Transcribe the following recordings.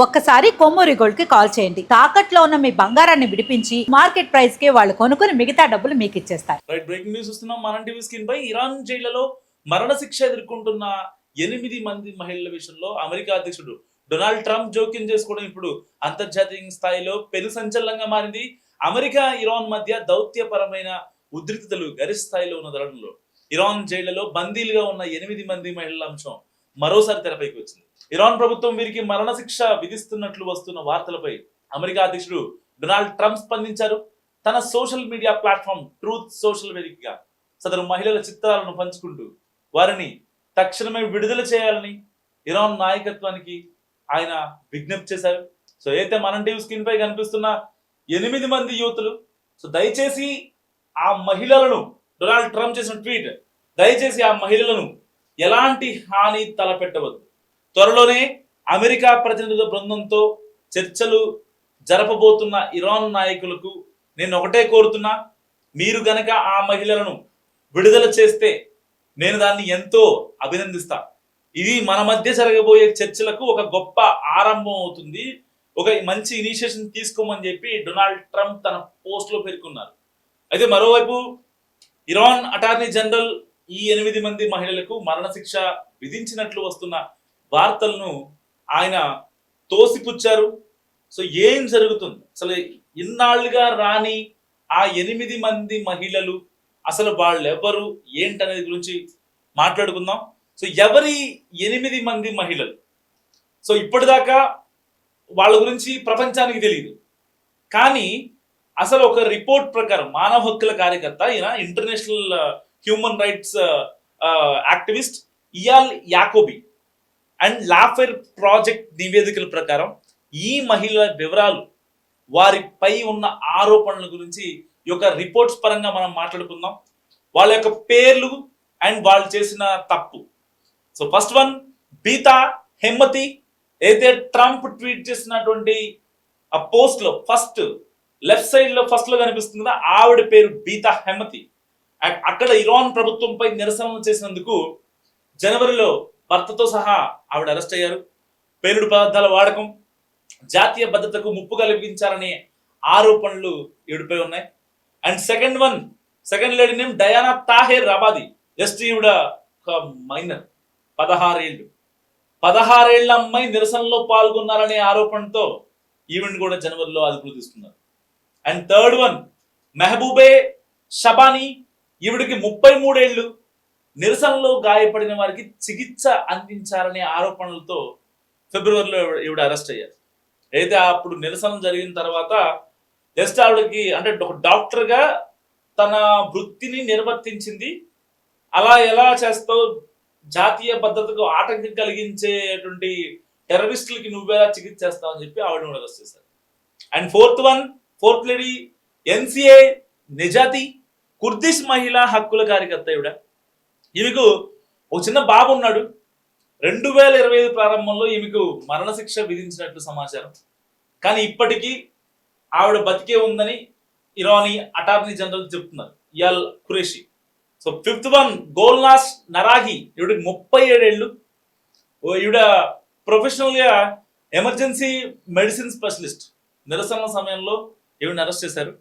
ఒక్కసారి కొమ్మూరి గోల్డ్ కి కాల్ చేయండి. తాకట్లో ఉన్న మీ బంగారాన్ని విడిపించి మార్కెట్ ప్రైస్ కి వాళ్ళు కొనుక్కుని మిగతా డబ్బులు మీకు ఇచ్చేస్తారు. రైట్, బ్రేకింగ్ న్యూస్ వస్తున్నాం. మన టీవీ స్క్రీన్ పై ఇరాన్ జైళ్లలో మరణశిక్ష ఎదుర్కొంటున్న 8 మంది మహిళల విషయంలో అమెరికా అధ్యక్షుడు డొనాల్డ్ ట్రంప్ జోక్యం చేసుకోవడం ఇప్పుడు అంతర్జాతీయ స్థాయిలో పెను సంచలనంగా మారింది. అమెరికా ఇరాన్ మధ్య దౌత్యపరమైన ఉద్రిక్తతలు గరిష్ట స్థాయిలో ఉన్న తరుణంలో ఇరాన్ జైళ్లలో బందీలుగా ఉన్న 8 మంది మహిళల అంశం మరోసారి తెరపైకి వచ్చింది. ఇరాన్ ప్రభుత్వం వీరికి మరణశిక్ష విధిస్తున్నట్లు వస్తున్న వార్తలపై అమెరికా అధ్యక్షుడు డొనాల్డ్ ట్రంప్ స్పందించారు. తన social media platform truth social వేదికగా సదరు మహిళల చిత్రాలను పంచుకుంటూ వారిని తక్షణమే విడుదల చేయాలని ఇరాన్ నాయకత్వానికి ఆయన విజ్ఞప్తి చేశారు. సో అయితే మన టీవీ స్క్రీన్ పై కనిపిస్తున్న 8 మంది యువతులు, సో దయచేసి ఆ మహిళలను, డొనాల్డ్ ట్రంప్ చేసిన ట్వీట్, దయచేసి ఆ మహిళలను ఎలాంటి హాని తలపెట్టవద్దు. త్వరలోనే అమెరికా ప్రతినిధుల బృందంతో చర్చలు జరపబోతున్న ఇరాన్ నాయకులకు నేను ఒకటే కోరుతున్నా, మీరు గనక ఆ మహిళలను విడుదల చేస్తే నేను దాన్ని ఎంతో అభినందిస్తా. ఇది మన మధ్య జరగబోయే చర్చలకు ఒక గొప్ప ఆరంభం అవుతుంది, ఒక మంచి ఇనిషియేషన్ తీసుకోమని చెప్పి డొనాల్డ్ ట్రంప్ తన పోస్ట్ లో పేర్కొన్నారు. అయితే మరోవైపు ఇరాన్ అటార్నీ జనరల్ ఈ 8 మంది మహిళలకు మరణశిక్ష విధించినట్లు వస్తున్న వార్తలను ఆయన తోసిపుచ్చారు. సో ఏం జరుగుతుంది, అసలు ఇన్నాళ్ళుగా రాని ఆ 8 మంది మహిళలు అసలు వాళ్ళెవరు ఏంటనేది గురించి మాట్లాడుకుందాం. సో ఎవరి 8 మంది మహిళలు? సో ఇప్పటిదాకా వాళ్ళ గురించి ప్రపంచానికి తెలియదు, కానీ అసలు ఒక రిపోర్ట్ ప్రకారం మానవ హక్కుల కార్యకర్త, ఈయన international human rights activist Eyal Yacobi and lawfare project నివేదికల ప్రకారం ఈ మహిళల వివరాలు, వారిపై ఉన్న ఆరోపణల గురించి ఈ యొక్క రిపోర్ట్స్ పరంగా మనం మాట్లాడుకుందాం. వాళ్ళ యొక్క పేర్లు అండ్ వాళ్ళు చేసిన తప్పు. So first one, Bita Hemmati. అయితే ట్రంప్ ట్వీట్ చేసినటువంటి ఆ పోస్ట్ లో ఫస్ట్ లెఫ్ట్ సైడ్ లో ఫస్ట్ లో కనిపిస్తుంది కదా, ఆవిడ పేరు బీతా హెమ్మతి. అక్కడ ఇరాన్ ప్రభుత్వంపై నిరసనలు చేసినందుకు జనవరిలో భర్తతో సహా ఆవిడ అరెస్ట్ అయ్యారు. పేలుడు పదార్థాల వాడకం, జాతీయ భద్రతకు ముప్పు కలిగించారనే ఆరోపణలు ఈవిడపై ఉన్నాయి. And second lady name Diana Taher అబాది. Just ఈవిడ ఒక మైనర్, 16 ఏళ్ల అమ్మాయి నిరసనలో పాల్గొన్నారనే ఆరోపణతో ఈవెంట్ కూడా జనవరిలో అదుపులో తీసుకున్నారు. And third one, Mahboubeh Shabani. ఈవిడికి 33 ఏళ్ళు. నిరసనలో గాయపడిన వారికి చికిత్స అందించారనే ఆరోపణలతో ఫిబ్రవరిలో ఈవిడ అరెస్ట్ అయ్యారు. అయితే అప్పుడు నిరసన జరిగిన తర్వాత జస్ట్ ఆవిడకి అంటే ఒక డాక్టర్గా తన వృత్తిని నిర్వర్తించింది. అలా ఎలా చేస్తావు, జాతీయ భద్రతకు ఆటంకం కలిగించేటువంటి టెర్రరిస్టులకి నువ్వేలా చికిత్స చేస్తావు అని చెప్పి ఆవిడని అరెస్ట్ చేశారు. అండ్ ఫోర్త్ లేడీ ఎన్సిఏ నిజాతి, కుర్దిష్ మహిళా హక్కుల కార్యకర్త ఈవిడ. ఈమెకు ఒక చిన్న బాబు ఉన్నాడు. 2025 ప్రారంభంలో ఈమెకు మరణశిక్ష విధించినట్లు సమాచారం, కానీ ఇప్పటికీ ఆవిడ బతికే ఉందని ఇరానీ అటార్నీ జనరల్ చెప్తున్నారు, ఇయాల్ ఖురేషి. So fifth one, Golnaz Narahi. ఈవిడికి 37 ఏళ్ళు. ఈవిడ ప్రొఫెషనల్ గా ఎమర్జెన్సీ మెడిసిన్ స్పెషలిస్ట్. నిరసన సమయంలో ఈవిడని అరెస్ట్ చేశారు,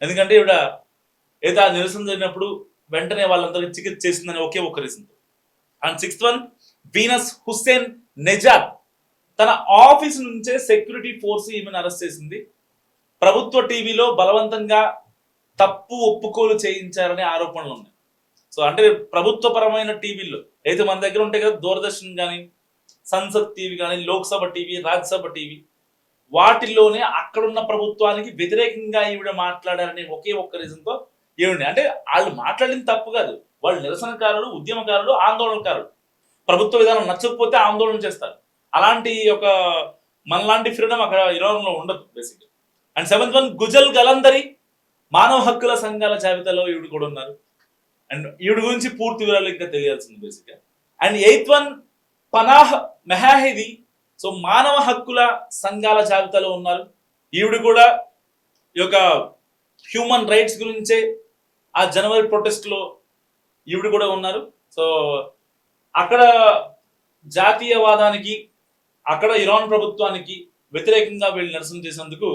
ఎందుకంటే ఈవిడ ఏదో ఆ నిరసన జరిగినప్పుడు వెంటనే వాళ్ళందరికీ చికిత్స చేసిందని ఒకే ఒక reason. And sixth one, Venus Hossein Nejad. తన ఆఫీస్ నుంచే సెక్యూరిటీ ఫోర్స్ ఈమెను అరెస్ట్ చేసింది. ప్రభుత్వ టీవీలో బలవంతంగా తప్పు ఒప్పుకోలు చేయించారనే ఆరోపణలు ఉన్నాయి. సో అంటే ప్రభుత్వపరమైన టీవీల్లో అయితే మన దగ్గర ఉంటాయి కదా, దూరదర్శన్ కానీ, సంసద్ టీవీ కానీ, లోక్సభ టీవీ, రాజ్యసభ టీవీ, వాటిల్లోనే అక్కడున్న ప్రభుత్వానికి వ్యతిరేకంగా ఈవిడ మాట్లాడారనే ఒకే ఒక్క రీజన్తో ఏమిటి అంటే వాళ్ళు మాట్లాడింది తప్పు కాదు, వాళ్ళు నిరసనకారులు, ఉద్యమకారులు, ఆందోళనకారులు. ప్రభుత్వ విధానం నచ్చకపోతే ఆందోళన చేస్తారు. అలాంటి ఒక మనలాంటి ఫ్రీడమ్ అక్కడ ఇరాన్లో ఉండదు బేసిక్గా. And seventh one, Ghazal Galandari. మానవ హక్కుల సంఘాల జాబితాలో ఈవిడ కూడా ఉన్నారు. అండ్ ఈవిడ గురించి పూర్తి వివరాలు ఇంకా తెలియాల్సింది బేసిక్గా. అండ్ ఎయిత్ వన్, పనాహ్ మెహాహిది. సో మానవ హక్కుల సంఘాల జాబితాలో ఉన్నారు. ఈవిడ కూడా ఈ యొక్క హ్యూమన్ రైట్స్ గురించే ఆ జనవరి ప్రొటెస్ట్లో ఈవిడ కూడా ఉన్నారు. సో అక్కడ జాతీయవాదానికి, అక్కడ ఇరాన్ ప్రభుత్వానికి వ్యతిరేకంగా వీళ్ళు నిరసన చేసేందుకు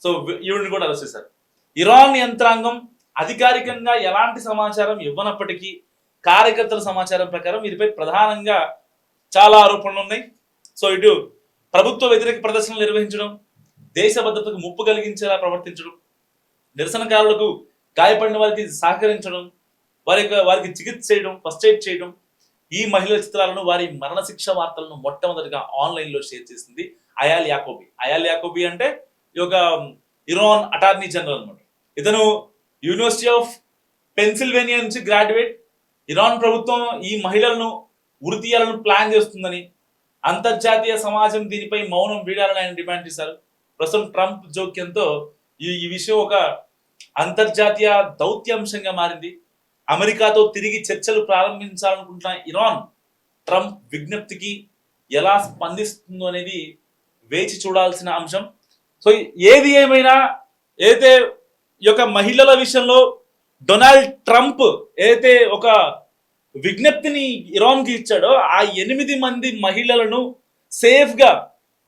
సో ఈవిడిని కూడా అరెస్ట్ చేశారు. ఇరాన్ యంత్రాంగం అధికారికంగా ఎలాంటి సమాచారం ఇవ్వనప్పటికీ కార్యకర్తల సమాచారం ప్రకారం వీరిపై ప్రధానంగా చాలా ఆరోపణలు ఉన్నాయి. సో ఇటు ప్రభుత్వ వ్యతిరేక ప్రదర్శనలు నిర్వహించడం, దేశ భద్రతకు ముప్పు కలిగించేలా ప్రవర్తించడం, నిరసనకారులకు గాయపడిన వారికి సహకరించడం, వారికి చికిత్స చేయడం, ఫస్ట్ ఎయిడ్ చేయడం, ఈ మహిళల చిత్రాలను, వారి మరణశిక్ష వార్తలను మొట్టమొదటిగా ఆన్లైన్లో షేర్ చేసింది అయాల్ యాకోబీ. అయాల్ యాకోబీ అంటే ఈ యొక్క ఇరాన్ అటార్నీ జనరల్ అనమాట. ఇతను యూనివర్సిటీ ఆఫ్ పెన్సిల్వేనియా నుంచి గ్రాడ్యుయేట్. ఇరాన్ ప్రభుత్వం ఈ మహిళలను ఉరి తీయాలని ప్లాన్ చేస్తుందని, అంతర్జాతీయ సమాజం దీనిపై మౌనం వీడాలని ఆయన డిమాండ్ చేశారు. ప్రస్తుతం ట్రంప్ జోక్యంతో ఈ విషయం ఒక అంతర్జాతీయ దౌత్యాంశంగా మారింది. అమెరికాతో తిరిగి చర్చలు ప్రారంభించాలనుకుంటున్న ఇరాన్ ట్రంప్ విజ్ఞప్తికి ఎలా స్పందిస్తుందో అనేది వేచి చూడాల్సిన అంశం. సో ఏది ఏమైనా ఏదైతే ఈ యొక్క మహిళల విషయంలో డొనాల్డ్ ట్రంప్ ఏదైతే ఒక విజ్ఞప్తిని ఇరాన్కి ఇచ్చాడో, ఆ 8 మంది మహిళలను సేఫ్ గా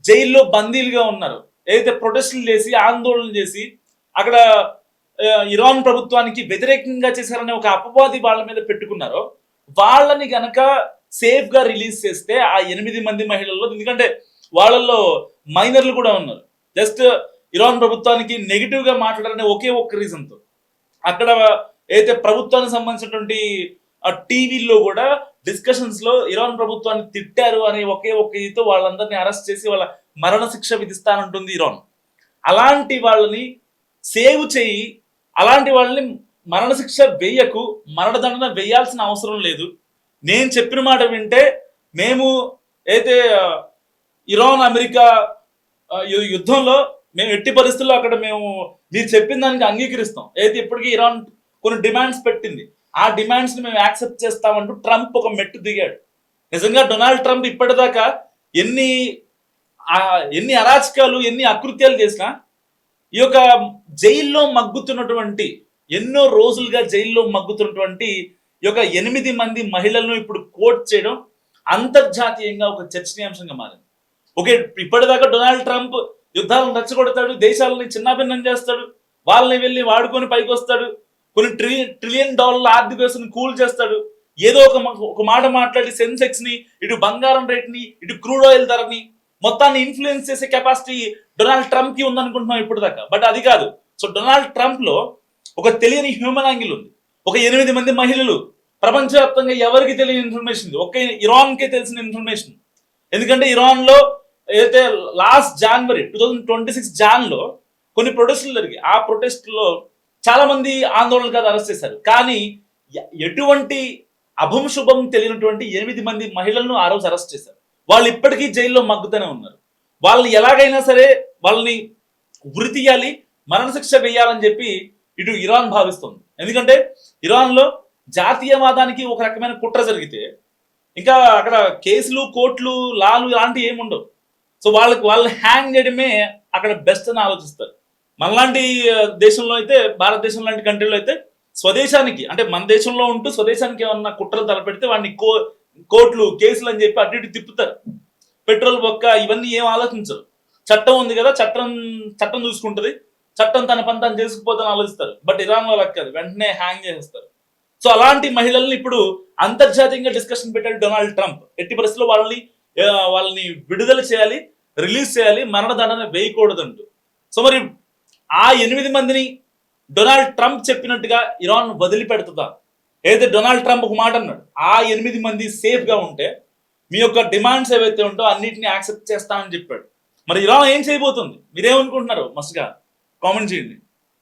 జైల్లో బందీలుగా ఉన్నారు. ఏదైతే ప్రొటెస్టులు చేసి ఆందోళన చేసి అక్కడ ఇరాన్ ప్రభుత్వానికి వ్యతిరేకంగా చేశారనే ఒక అపవాది వాళ్ళ మీద పెట్టుకున్నారో, వాళ్ళని గనక సేఫ్ గా రిలీజ్ చేస్తే ఆ 8 మంది మహిళల్లో, ఎందుకంటే వాళ్ళల్లో మైనర్లు కూడా ఉన్నారు, జస్ట్ ఇరాన్ ప్రభుత్వానికి నెగిటివ్ గా మాట్లాడారనే ఒకే ఒక్క రీజన్ తో అక్కడ ఏదైతే ప్రభుత్వానికి సంబంధించినటువంటి టీవీల్లో కూడా డిస్కషన్స్ లో ఇరాన్ ప్రభుత్వాన్ని తిట్టారు అనే ఒకే ఒక్క ఇదితో వాళ్ళందరినీ అరెస్ట్ చేసి వాళ్ళ మరణశిక్ష విధిస్తానంటుంది ఇరాన్. అలాంటి వాళ్ళని సేవ్ చేయి, అలాంటి వాళ్ళని మరణశిక్ష వేయకు, మరణదండన వేయాల్సిన అవసరం లేదు. నేను చెప్పిన మాట వింటే మేము అయితే ఇరాన్ అమెరికా యుద్ధంలో మేము ఎట్టి పరిస్థితుల్లో అక్కడ మేము మీరు చెప్పిన దానికి అంగీకరిస్తాం. అయితే ఇప్పటికీ ఇరాన్ కొన్ని డిమాండ్స్ పెట్టింది, ఆ డిమాండ్స్ ని మేము యాక్సెప్ట్ చేస్తామంటూ ట్రంప్ ఒక మెట్టు దిగాడు. నిజంగా డొనాల్డ్ ట్రంప్ ఇప్పటిదాకా ఎన్ని అరాచకాలు, ఎన్ని అకృత్యాలు చేసినా ఈ యొక్క జైల్లో మగ్గుతున్నటువంటి, ఎన్నో రోజులుగా జైల్లో మగ్గుతున్నటువంటి ఈ యొక్క 8 మంది మహిళలను ఇప్పుడు కోట్ చేయడం అంతర్జాతీయంగా ఒక చర్చనీయాంశంగా మారింది. ఓకే, ఇప్పటిదాకా డొనాల్డ్ ట్రంప్ యుద్ధాలను రెచ్చగొడతాడు, దేశాలని చిన్నాభిన్నం చేస్తాడు, వాళ్ళని వెళ్ళి వాడుకొని పైకి వస్తాడు, కొన్ని ట్రిలియన్ డాలర్ల ఆర్థిక వ్యవస్థను కూల్ చేస్తాడు, ఏదో ఒక మాట మాట్లాడి సెన్సెక్స్ ని, ఇటు బంగారం రేట్ ని, ఇటు క్రూడ్ ఆయిల్ ధరని మొత్తాన్ని ఇన్ఫ్లుయెన్స్ చేసే కెపాసిటీ డొనాల్డ్ ట్రంప్ కి ఉందనుకుంటున్నాం ఇప్పుడు దాకా. బట్ అది కాదు. సో డొనాల్డ్ ట్రంప్ లో ఒక తెలియని హ్యూమన్ యాంగిల్ ఉంది. ఒక 8 మంది మహిళలు, ప్రపంచవ్యాప్తంగా ఎవరికి తెలియని ఇన్ఫర్మేషన్, ఒక ఇరాన్ కే తెలిసిన ఇన్ఫర్మేషన్. ఎందుకంటే ఇరాన్ లో ఏదైతే లాస్ట్ జనవరి 2026 జాన్ లో కొన్ని ప్రొటెస్టులు జరిగాయి. ఆ ప్రొటెస్టులో చాలా మంది ఆందోళనకారులు అరెస్ట్ చేశారు. కానీ ఎటువంటి అభం శుభం తెలియనటువంటి 8 మంది మహిళలను ఆ రోజు అరెస్ట్ చేశారు. వాళ్ళు ఇప్పటికీ జైల్లో మగ్గుతూనే ఉన్నారు. వాళ్ళని ఎలాగైనా సరే వాళ్ళని ఉరి తీయాలి, మరణశిక్ష వేయాలని చెప్పి ఇటు ఇరాన్ భావిస్తుంది. ఎందుకంటే ఇరాన్లో జాతీయవాదానికి ఒక రకమైన కుట్ర జరిగితే ఇంకా అక్కడ కేసులు, కోర్టులు, లాలు ఇలాంటివి ఏమి ఉండవు. సో వాళ్ళని హ్యాంగ్ చేయడమే అక్కడ బెస్ట్ అని ఆలోచిస్తారు. మనలాంటి దేశంలో అయితే, భారతదేశం లాంటి కంట్రీలో అయితే స్వదేశానికి, అంటే మన దేశంలో ఉంటూ స్వదేశానికి ఏమన్నా కుట్రలు తలపెడితే వాడిని కోర్టులు, కేసులు అని చెప్పి అటు ఇటు తిప్పుతారు. పెట్రోల్ బొక్క ఇవన్నీ ఏం ఆలోచించరు. చట్టం ఉంది కదా, చట్టం చూసుకుంటుంది, చట్టం తన పని తను చేసుకుపోతాను ఆలోచిస్తారు. బట్ ఇరాన్ వాళ్ళకి కాదు, వెంటనే హ్యాంగ్ చేసేస్తారు. సో అలాంటి మహిళల్ని ఇప్పుడు అంతర్జాతీయంగా డిస్కషన్ పెట్టాడు డొనాల్డ్ ట్రంప్. ఎట్టి పరిస్థితుల్లో వాళ్ళని విడుదల చేయాలి, రిలీజ్ చేయాలి, మరణదండన వేయకూడదంటూ. సో మరి ఆ 8 మందిని డొనాల్డ్ ట్రంప్ చెప్పినట్టుగా ఇరాన్ వదిలిపెడుతుందా? ఏదైతే డొనాల్డ్ ట్రంప్ ఒక మాట అన్నాడు, ఆ 8 మంది సేఫ్ గా ఉంటే మీ యొక్క డిమాండ్స్ ఏవైతే ఉంటో అన్నిటిని యాక్సెప్ట్ చేస్తానని చెప్పాడు. మరి ఇరాన్ ఏం చేయబోతుంది? మీరేమనుకుంటున్నారు? మస్తుగా కామెంట్ చేయండి.